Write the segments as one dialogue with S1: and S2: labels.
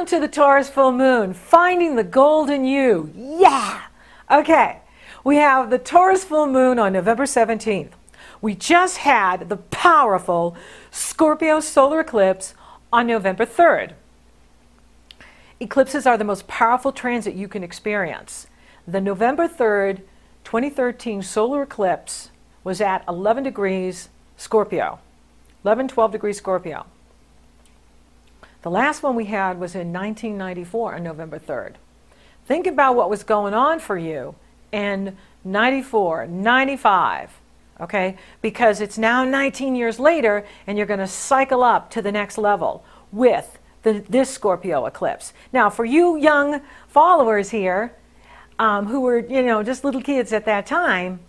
S1: to the Taurus full moon, finding the golden you. Yeah! Okay, we have the Taurus full moon on November 17th. We just had the powerful Scorpio solar eclipse on November 3rd. Eclipses are the most powerful transit you can experience. The November 3rd, 2013 solar eclipse was at 11 degrees Scorpio, 12 degrees Scorpio. The last one we had was in 1994 on November 3rd. Think about what was going on for you in 94, 95, okay? Because it's now 19 years later and you're going to cycle up to the next level with this Scorpio eclipse. Now, for you young followers here who were, just little kids at that time,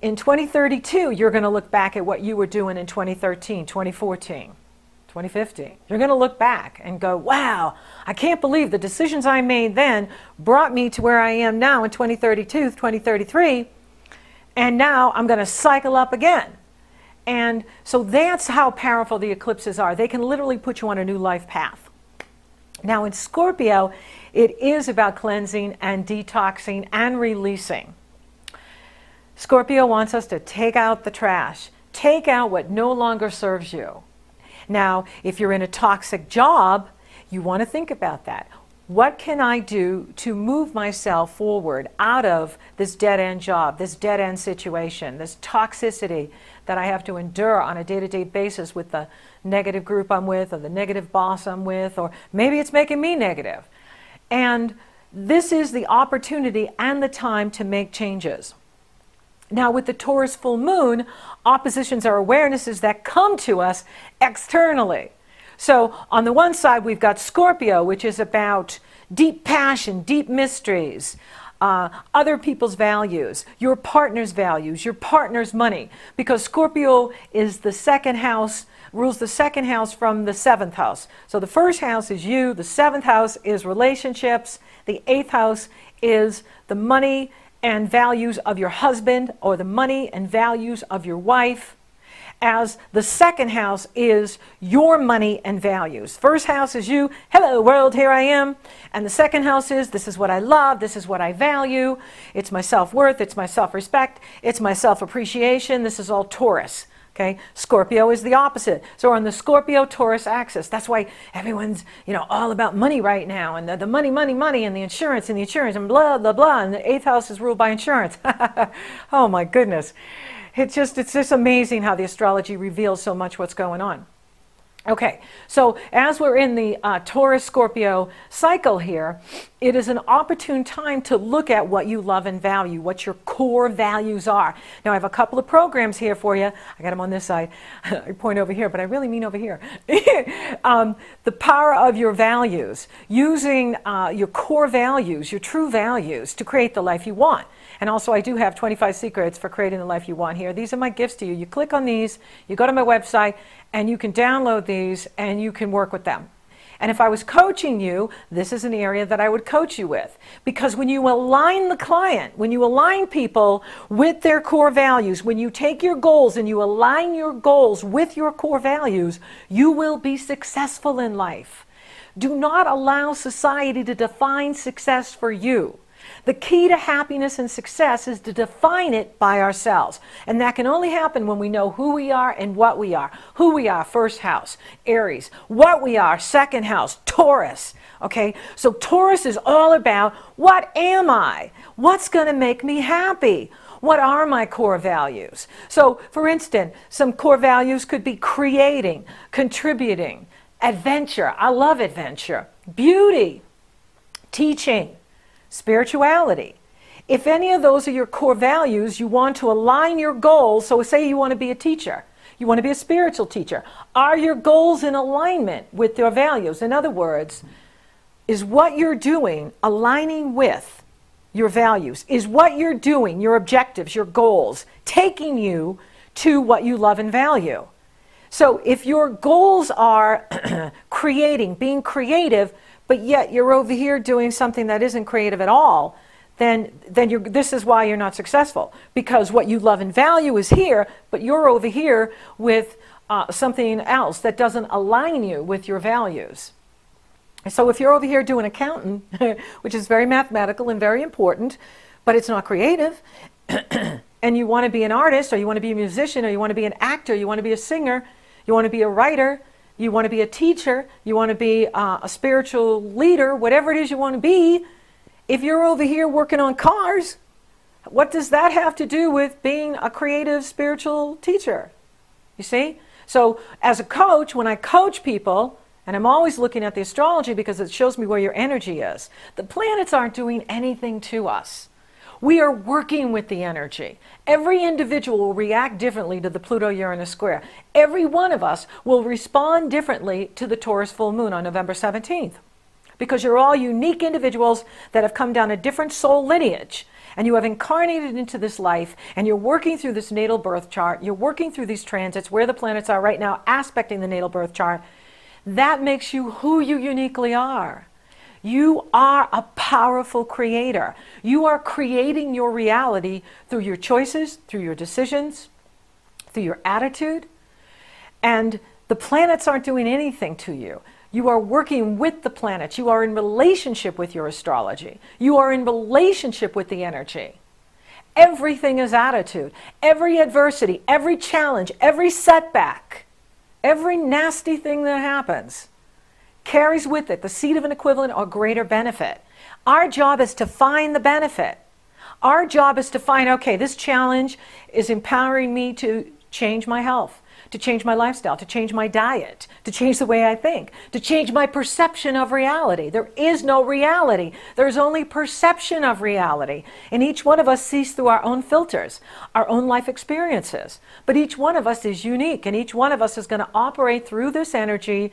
S1: in 2032, you're going to look back at what you were doing in 2013, 2014, 2015. You're going to look back and go, wow, I can't believe the decisions I made then brought me to where I am now in 2032, 2033, and now I'm going to cycle up again. And so that's how powerful the eclipses are. They can literally put you on a new life path. Now in Scorpio, it is about cleansing and detoxing and releasing. Scorpio wants us to take out the trash, take out what no longer serves you. Now, if you're in a toxic job, you want to think about that. What can I do to move myself forward out of this dead-end job, this dead-end situation, this toxicity that I have to endure on a day-to-day basis with the negative group I'm with or the negative boss I'm with, or maybe it's making me negative. And this is the opportunity and the time to make changes. Now with the Taurus full moon, oppositions are awarenesses that come to us externally. So on the one side, we've got Scorpio, which is about deep passion, deep mysteries, other people's values, your partner's values, your partner's money. Because Scorpio is the second house, rules the second house from the seventh house. So the first house is you, the seventh house is relationships, the eighth house is the money and values of your husband, or the money and values of your wife, as the second house is your money and values. First house is you, hello world, here I am. And the second house is, this is what I love, this is what I value, it's my self-worth, it's my self-respect, it's my self-appreciation. This is all Taurus. Okay, Scorpio is the opposite. So we're on the Scorpio-Taurus axis. That's why everyone's, all about money right now, and the money, and the insurance, and blah, blah, blah. And the eighth house is ruled by insurance. Oh my goodness. It's just amazing how the astrology reveals so much what's going on. Okay, so as we're in the Taurus-Scorpio cycle here, it is an opportune time to look at what you love and value, what your core values are. Now, I have a couple of programs here for you. I got them on this side. I point over here, but I really mean over here. The power of your values, using your core values, your true values, to create the life you want. And also, I do have 25 secrets for creating the life you want here. These are my gifts to you. You click on these, you go to my website, and you can download these and you can work with them. And if I was coaching you, this is an area that I would coach you with. Because when you align the client, when you align people with their core values, when you take your goals and you align your goals with your core values, you will be successful in life. Do not allow society to define success for you. The key to happiness and success is to define it by ourselves. And that can only happen when we know who we are and what we are. Who we are, first house, Aries. What we are, second house, Taurus. Okay, so Taurus is all about, what am I? What's going to make me happy? What are my core values? So, for instance, some core values could be creating, contributing, adventure. I love adventure. Beauty, teaching, spirituality. If any of those are your core values, you want to align your goals. So say you want to be a teacher. You want to be a spiritual teacher. Are your goals in alignment with your values? In other words, is what you're doing aligning with your values? Is what you're doing, your objectives, your goals, taking you to what you love and value? So if your goals are creating, being creative, but yet you're over here doing something that isn't creative at all, then this is why you're not successful. Because what you love and value is here, but you're over here with something else that doesn't align you with your values. So if you're over here doing accounting, which is very mathematical and very important, but it's not creative, and you want to be an artist, or you want to be a musician, or you want to be an actor, you want to be a singer, you want to be a writer, you want to be a teacher, you want to be a spiritual leader, whatever it is you want to be, if you're over here working on cars, what does that have to do with being a creative spiritual teacher? You see? So as a coach, when I coach people, and I'm always looking at the astrology because it shows me where your energy is. The planets aren't doing anything to us. We are working with the energy. Every individual will react differently to the Pluto-Uranus square. Every one of us will respond differently to the Taurus full moon on November 17th. Because you're all unique individuals that have come down a different soul lineage. And you have incarnated into this life, and you're working through this natal birth chart. You're working through these transits, where the planets are right now, aspecting the natal birth chart. That makes you who you uniquely are. You are a powerful creator. You are creating your reality through your choices, through your decisions, through your attitude. And the planets aren't doing anything to you. You are working with the planets. You are in relationship with your astrology. You are in relationship with the energy. Everything is attitude. Every adversity, every challenge, every setback, every nasty thing that happens carries with it the seed of an equivalent or greater benefit. Our job is to find the benefit. Our job is to find, okay, this challenge is empowering me to change my health, to change my lifestyle, to change my diet, to change the way I think, to change my perception of reality. There is no reality. There's only perception of reality. And each one of us sees through our own filters, our own life experiences. But each one of us is unique, and each one of us is going to operate through this energy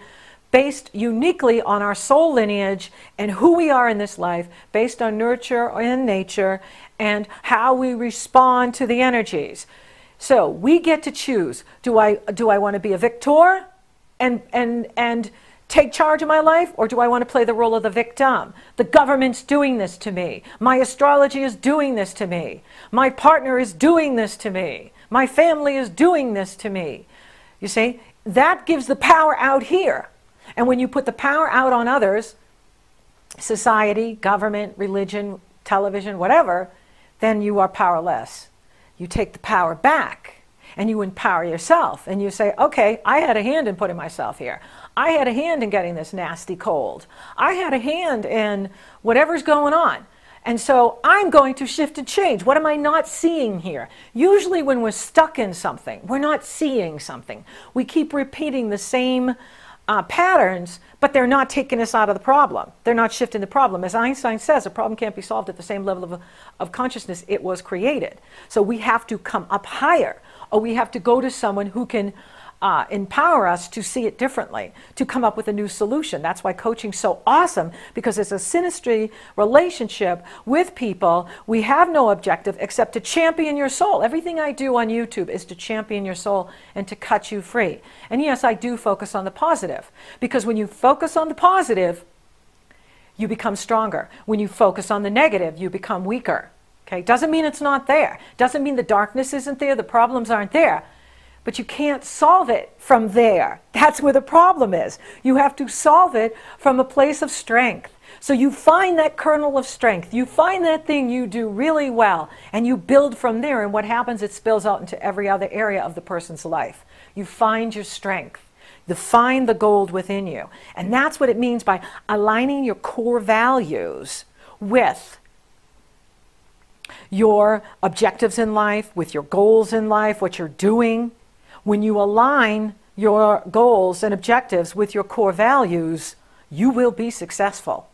S1: based uniquely on our soul lineage and who we are in this life, based on nurture and nature, and how we respond to the energies. So we get to choose. Do I want to be a victor and take charge of my life, or do I want to play the role of the victim? The government's doing this to me. My astrology is doing this to me. My partner is doing this to me. My family is doing this to me. You see, that gives the power out here. And when you put the power out on others, society, government, religion, television, whatever, then you are powerless. You take the power back and you empower yourself, and you say, okay, I had a hand in putting myself here. I had a hand in getting this nasty cold. I had a hand in whatever's going on. And so I'm going to shift and change. What am I not seeing here? Usually when we're stuck in something, we're not seeing something. We keep repeating the same patterns, but they're not taking us out of the problem. They're not shifting the problem. As Einstein says, a problem can't be solved at the same level of consciousness it was created. So we have to come up higher, or we have to go to someone who can empower us to see it differently, to come up with a new solution. That's why coaching's so awesome, because it's a synastry relationship with people. We have no objective except to champion your soul. Everything I do on YouTube is to champion your soul and to cut you free. And yes, I do focus on the positive, because when you focus on the positive, you become stronger. When you focus on the negative, you become weaker. Okay? Doesn't mean it's not there. Doesn't mean the darkness isn't there, the problems aren't there. But you can't solve it from there. That's where the problem is. You have to solve it from a place of strength. So you find that kernel of strength. You find that thing you do really well, and you build from there. And what happens, it spills out into every other area of the person's life. You find your strength. You find the gold within you. And that's what it means by aligning your core values with your objectives in life, with your goals in life, what you're doing. When you align your goals and objectives with your core values, you will be successful.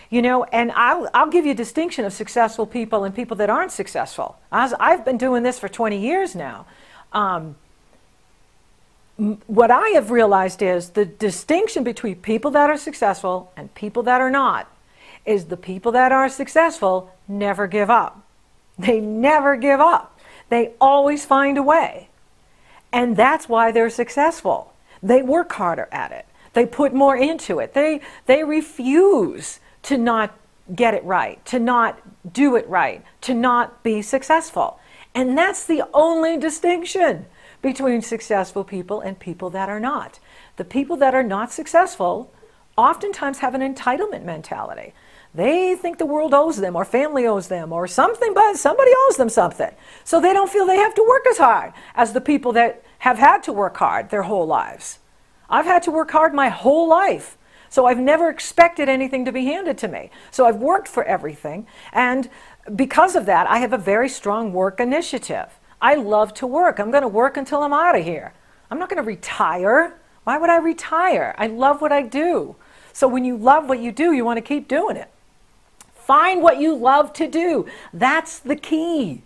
S1: You know, and I'll give you a distinction of successful people and people that aren't successful. I've been doing this for 20 years now. What I have realized is the distinction between people that are successful and people that are not is the people that are successful never give up. They never give up. They always find a way. And that's why they're successful. They work harder at it. They put more into it. They refuse to not get it right, to not do it right, to not be successful. And that's the only distinction between successful people and people that are not. The people that are not successful oftentimes have an entitlement mentality. They think the world owes them, or family owes them, or something, but somebody owes them something. So they don't feel they have to work as hard as the people that have had to work hard their whole lives. I've had to work hard my whole life. So I've never expected anything to be handed to me. So I've worked for everything. And because of that, I have a very strong work initiative. I love to work. I'm going to work until I'm out of here. I'm not going to retire. Why would I retire? I love what I do. So when you love what you do, you want to keep doing it. Find what you love to do. That's the key.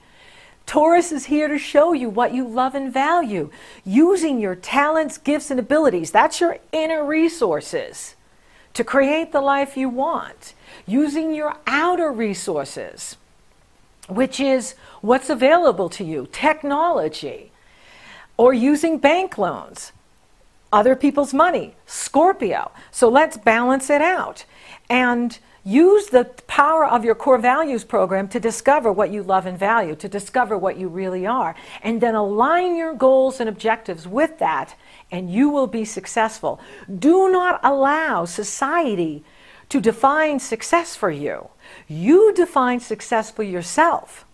S1: Taurus is here to show you what you love and value. Using your talents, gifts, and abilities. That's your inner resources to create the life you want. Using your outer resources, which is what's available to you, technology, or using bank loans, other people's money, Scorpio. So let's balance it out. And use the power of your core values program to discover what you love and value, to discover what you really are, and then align your goals and objectives with that, and you will be successful. Do not allow society to define success for you. You define success for yourself.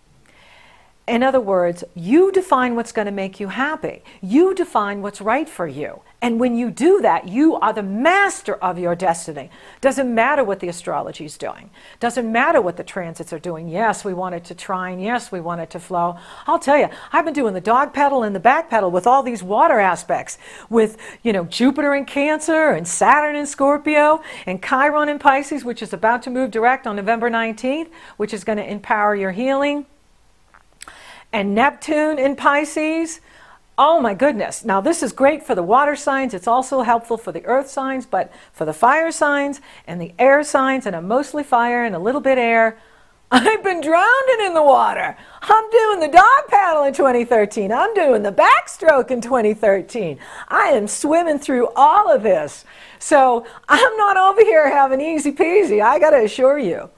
S1: In other words, you define what's going to make you happy. You define what's right for you. And when you do that, you are the master of your destiny. Doesn't matter what the astrology is doing. Doesn't matter what the transits are doing. Yes, we want it to trine. Yes, we want it to flow. I'll tell you, I've been doing the dog pedal and the back pedal with all these water aspects, with, Jupiter in Cancer and Saturn in Scorpio and Chiron in Pisces, which is about to move direct on November 19th, which is going to empower your healing. And Neptune in Pisces. Oh my goodness. Now this is great for the water signs. It's also helpful for the earth signs, but for the fire signs and the air signs, and I'm mostly fire and a little bit air, I've been drowning in the water. I'm doing the dog paddle in 2013. I'm doing the backstroke in 2013. I am swimming through all of this. So I'm not over here having easy peasy, I got to assure you.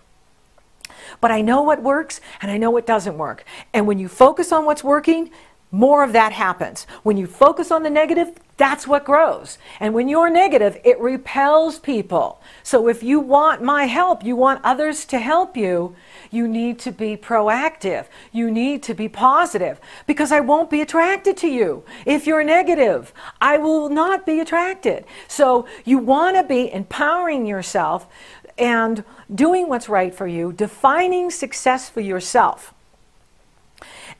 S1: But I know what works and I know what doesn't work. And when you focus on what's working, more of that happens. When you focus on the negative, that's what grows. And when you're negative, it repels people. So if you want my help, you want others to help you, you need to be proactive. You need to be positive, because I won't be attracted to you. If you're negative, I will not be attracted. So you want to be empowering yourself and doing what's right for you, defining success for yourself.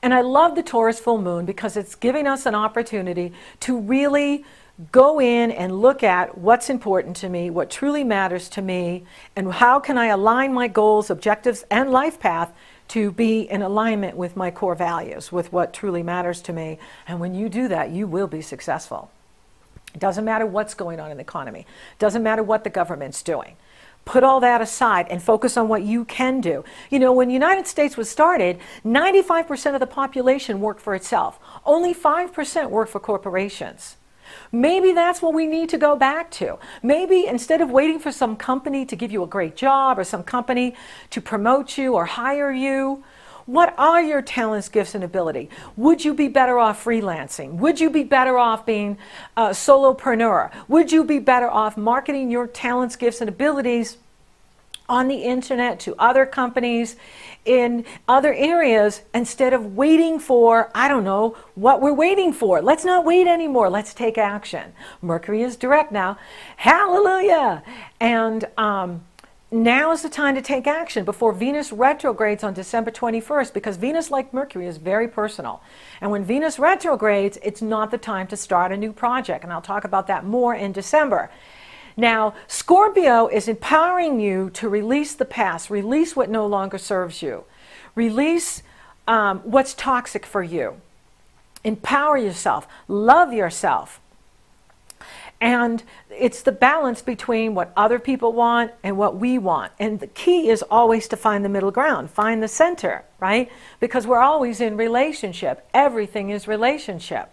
S1: And I love the Taurus full moon because it's giving us an opportunity to really go in and look at what's important to me, what truly matters to me, and how can I align my goals, objectives, and life path to be in alignment with my core values, with what truly matters to me. And when you do that, you will be successful. It doesn't matter what's going on in the economy. It doesn't matter what the government's doing. Put all that aside and focus on what you can do. When the United States was started, 95% of the population worked for itself. Only 5% worked for corporations. Maybe that's what we need to go back to. Maybe instead of waiting for some company to give you a great job or some company to promote you or hire you, what are your talents, gifts, and ability? Would you be better off freelancing? Would you be better off being a solopreneur? Would you be better off marketing your talents, gifts, and abilities on the internet to other companies in other areas instead of waiting for, I don't know, what we're waiting for? Let's not wait anymore. Let's take action. Mercury is direct now. Hallelujah! And now is the time to take action before Venus retrogrades on December 21st, because Venus, like Mercury, is very personal. And when Venus retrogrades, it's not the time to start a new project. And I'll talk about that more in December. Now, Scorpio is empowering you to release the past, release what no longer serves you, release what's toxic for you. Empower yourself, love yourself. And it's the balance between what other people want and what we want. And the key is always to find the middle ground, find the center, right? Because we're always in relationship. Everything is relationship.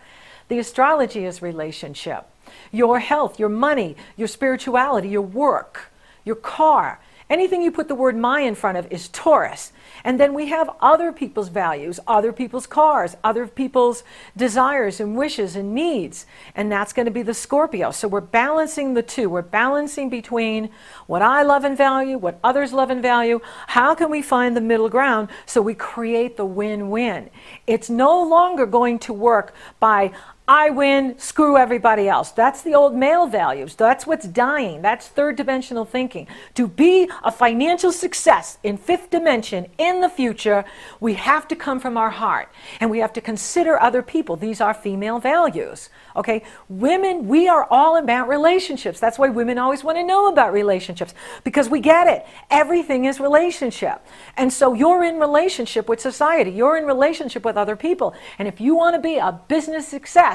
S1: The astrology is relationship. Your health, your money, your spirituality, your work, your car, Anything you put the word my in front of is Taurus. And then we have other people's values, other people's cars, other people's desires and wishes and needs. And that's going to be the Scorpio. So we're balancing the two. We're balancing between what I love and value, what others love and value. How can we find the middle ground so we create the win-win? It's no longer going to work by I win, screw everybody else. That's the old male values. That's what's dying. That's third dimensional thinking. To be a financial success in fifth dimension in the future, we have to come from our heart. And we have to consider other people. These are female values. Okay? Women, we are all about relationships. That's why women always want to know about relationships. Because we get it. Everything is relationship. And so you're in relationship with society. You're in relationship with other people. And if you want to be a business success,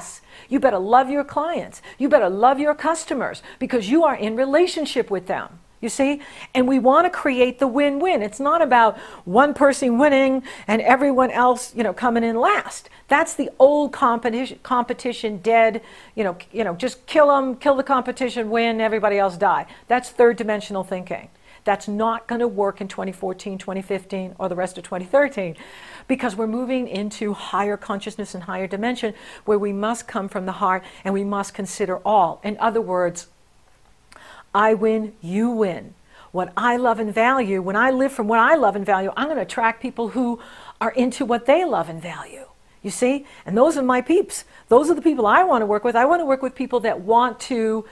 S1: you better love your clients. You better love your customers because you are in relationship with them. You see? And we want to create the win-win. It's not about one person winning and everyone else, coming in last. That's the old competition dead, just kill them, kill the competition, win, everybody else die. That's third dimensional thinking. That's not going to work in 2014, 2015, or the rest of 2013 because we're moving into higher consciousness and higher dimension where we must come from the heart and we must consider all. In other words, I win, you win. What I love and value, when I live from what I love and value, I'm going to attract people who are into what they love and value. You see? And those are my peeps. Those are the people I want to work with. I want to work with people that want to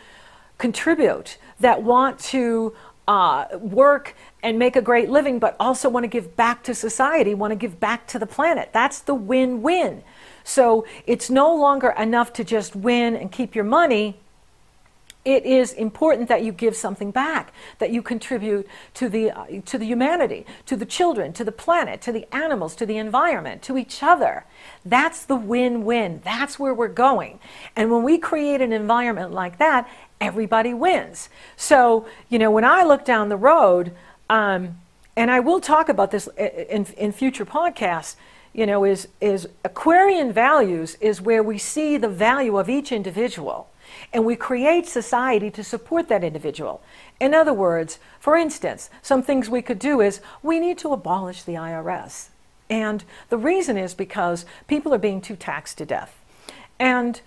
S1: contribute, that want to work and make a great living, but also want to give back to society, want to give back to the planet. That's the win-win. So it's no longer enough to just win and keep your money. It is important that you give something back, that you contribute to the humanity, to the children, to the planet, to the animals, to the environment, to each other. That's the win-win. That's where we're going. And when we create an environment like that, everybody wins. So, when I look down the road, and I will talk about this in future podcasts, is Aquarian values is where we see the value of each individual. And we create society to support that individual. In other words, for instance, some things we could do is we need to abolish the IRS. And the reason is because people are being too taxed to death. And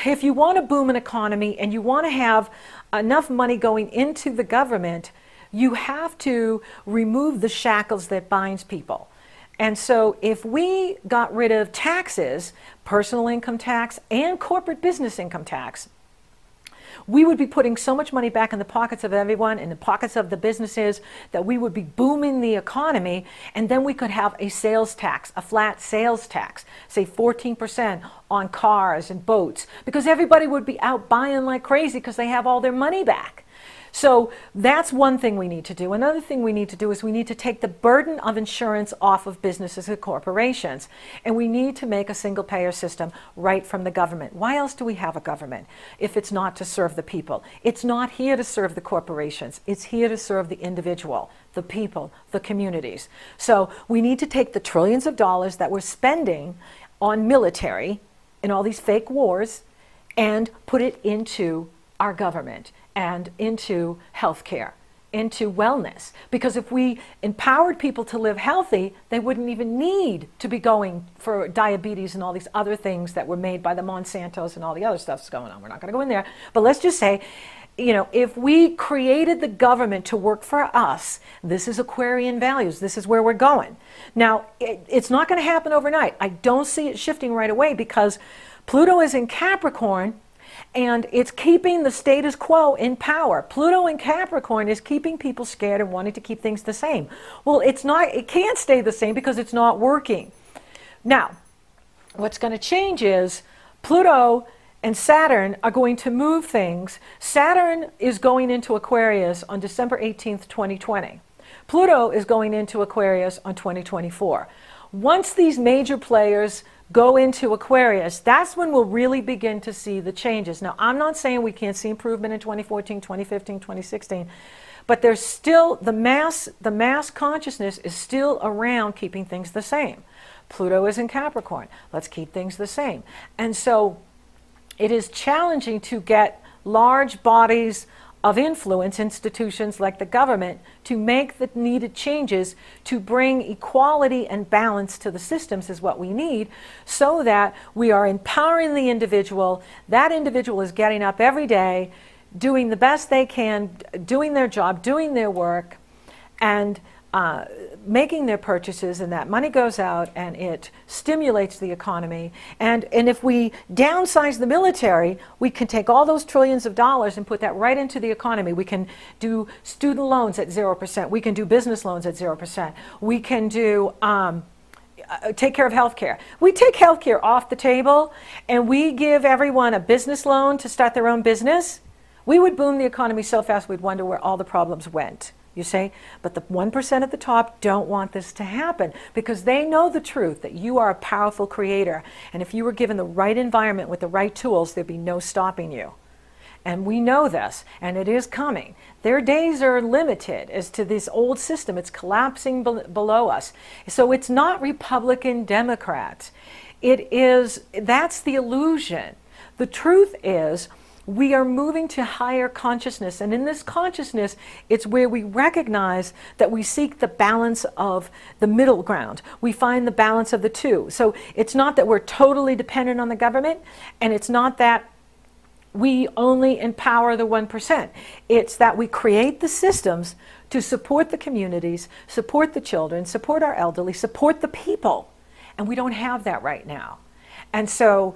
S1: if you want to boom an economy and you want to have enough money going into the government, you have to remove the shackles that binds people. And so if we got rid of taxes, personal income tax and corporate business income tax, we would be putting so much money back in the pockets of everyone, in the pockets of the businesses, that we would be booming the economy, and then we could have a sales tax, a flat sales tax, say 14% on cars and boats, because everybody would be out buying like crazy because they have all their money back. So that's one thing we need to do. Another thing we need to do is we need to take the burden of insurance off of businesses and corporations. And we need to make a single payer system right from the government. Why else do we have a government if it's not to serve the people? It's not here to serve the corporations. It's here to serve the individual, the people, the communities. So we need to take the trillions of dollars that we're spending on military in all these fake wars and put it into our government and into healthcare, into wellness. Because if we empowered people to live healthy, they wouldn't even need to be going for diabetes and all these other things that were made by the Monsantos and all the other stuff's going on. We're not going to go in there. But let's just say, if we created the government to work for us, this is Aquarian values. This is where we're going. Now, it's not going to happen overnight. I don't see it shifting right away because Pluto is in Capricorn, and it's keeping the status quo in power. Pluto in Capricorn is keeping people scared and wanting to keep things the same. Well, it can't stay the same because it's not working. Now, what's going to change is Pluto and Saturn are going to move things. Saturn is going into Aquarius on December 18th, 2020. Pluto is going into Aquarius on 2024. Once these major players go into Aquarius, that's when we'll really begin to see the changes. Now, I'm not saying we can't see improvement in 2014, 2015, 2016, but there's still, the mass consciousness is still around keeping things the same. Pluto is in Capricorn. Let's keep things the same. And so it is challenging to get large bodies of influence, institutions like the government, to make the needed changes to bring equality and balance to the systems is what we need, so that we are empowering the individual. That individual is getting up every day, doing the best they can, doing their job, doing their work, and making their purchases, and that money goes out and it stimulates the economy. And if we downsize the military, we can take all those trillions of dollars and put that right into the economy. We can do student loans at 0%. We can do business loans at 0%. We can do take care of healthcare. We take healthcare off the table and we give everyone a business loan to start their own business. We would boom the economy so fast we'd wonder where all the problems went. You say, but the 1% at the top don't want this to happen because they know the truth that you are a powerful creator. And if you were given the right environment with the right tools, there'd be no stopping you. And we know this, and it is coming. Their days are limited as to this old system. It's collapsing below us. So it's not Republican, Democrat. That's the illusion. The truth is, we are moving to higher consciousness, and in this consciousness, it's where we recognize that we seek the balance of the middle ground. We find the balance of the two. So it's not that we're totally dependent on the government, and it's not that we only empower the 1%. It's that we create the systems to support the communities, support the children, support our elderly, support the people, and we don't have that right now. And so,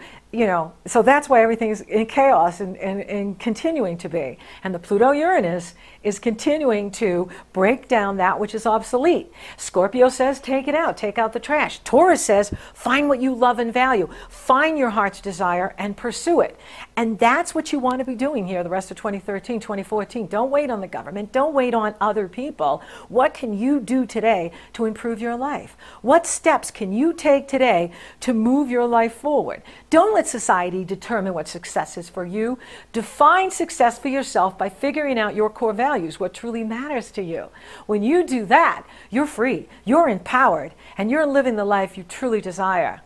S1: so that's why everything is in chaos and continuing to be. And the Pluto-Uranus is continuing to break down that which is obsolete. Scorpio says, take it out, take out the trash. Taurus says, find what you love and value. Find your heart's desire and pursue it. And that's what you want to be doing here the rest of 2013, 2014. Don't wait on the government. Don't wait on other people. What can you do today to improve your life? What steps can you take today to move your life forward? Don't let society determine what success is for you. Define success for yourself by figuring out your core values, what truly matters to you. When you do that, you're free, you're empowered, and you're living the life you truly desire.